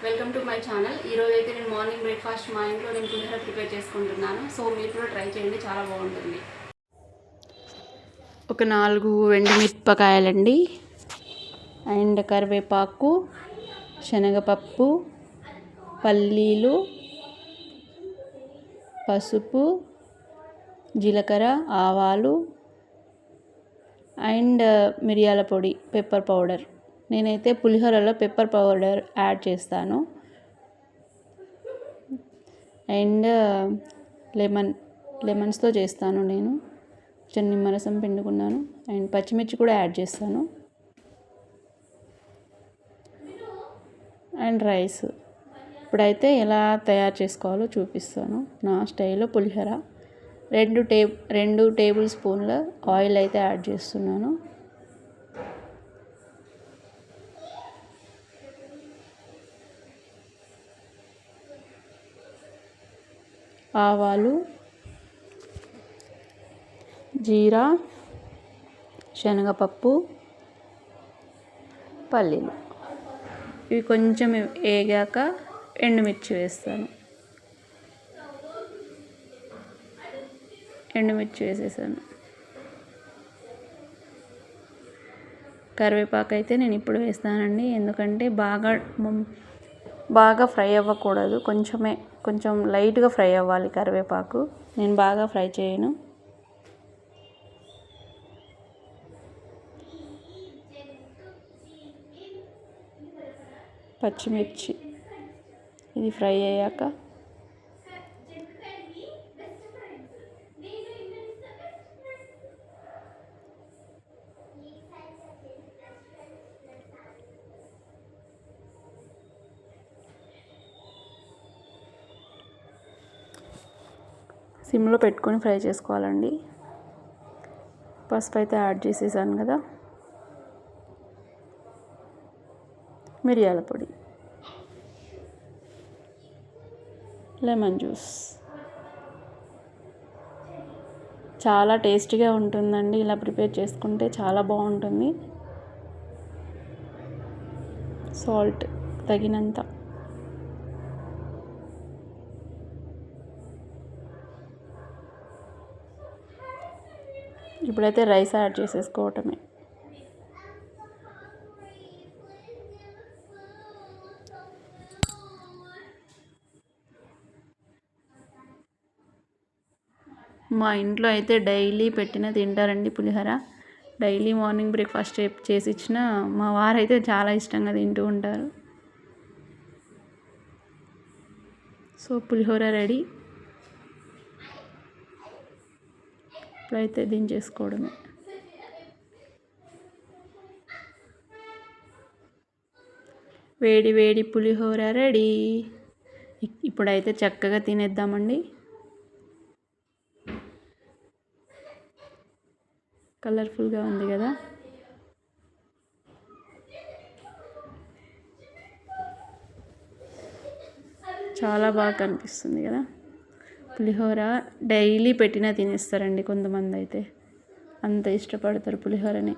Welcome to my channel. ఈరోజు అయితే నేను మార్నింగ్ బ్రేక్ఫాస్ట్ మా ఇంట్లో నేను పులిహోర ప్రిపేర్ చేసుకుంటున్నాను. సో మీరు కూడా ట్రై చేయండి, చాలా బాగుంటుంది. ఒక 4 ఎండుమిరపకాయలండి, అండ్ కరివేపాకు, శనగపప్పు, పల్లీలు, పసుపు, జీలకర్ర, ఆవాలు అండ్ మిరియాల పొడి, పెప్పర్ పౌడర్. నేనైతే పులిహోరలో పెప్పర్ పౌడర్ యాడ్ చేస్తాను. అండ్ లెమన్స్తో చేస్తాను నేను. కొంచెం నిమ్మరసం పిండుకున్నాను. అండ్ పచ్చిమిర్చి కూడా యాడ్ చేస్తాను. And rice. ఇప్పుడైతే ఎలా తయారు చేసుకోవాలో చూపిస్తాను నా స్టైల్లో పులిహోర. 2 టేబుల్ స్పూన్ల ఆయిల్ అయితే యాడ్ చేస్తున్నాను. ఆవాలు, జీరా, శనగపప్పు, పల్లీలు. ఇవి కొంచెం వేగాక ఎండుమిర్చి వేస్తాను. ఎండుమిర్చి వేసేసాను. కరివేపాకు అయితే నేను ఇప్పుడు వేస్తానండి, ఎందుకంటే బాగా ఫ్రై అవ్వకూడదు. కొంచెం లైట్గా ఫ్రై అవ్వాలి కరివేపాకు. నేను బాగా ఫ్రై చేయను. పచ్చిమిర్చి ఇది ఫ్రై అయ్యాక సిమ్లో పెట్టుకొని ఫ్రై చేసుకోవాలండి. పసుపు అయితే యాడ్ చేసేసాను కదా. మిరియాల పొడి, లెమన్ జ్యూస్. చాలా టేస్టీగా ఉంటుందండి, ఇలా ప్రిపేర్ చేసుకుంటే చాలా బాగుంటుంది. సాల్ట్ తగినంత. ఇప్పుడైతే రైస్ యాడ్ చేసేసుకోవటమే. మా ఇంట్లో అయితే డైలీ పెట్టిన తింటారండి పులిహోర. డైలీ మార్నింగ్ బ్రేక్ఫాస్ట్ చేసి ఇచ్చిన మా వారైతే చాలా ఇష్టంగా తింటూ ఉంటారు. సో పులిహోర రెడీ. ఇప్పుడైతే దించేసుకోవడమే. వేడి వేడి పులిహోర రెడీ. ఇప్పుడైతే చక్కగా తినేద్దామండి. కలర్ఫుల్గా ఉంది కదా. చాలా బాగా కనిపిస్తుంది కదా. పులిహోర డైలీ పెట్టినా తినేస్తారండి కొంతమంది అయితే. అంత ఇష్టపడతారు పులిహోరని.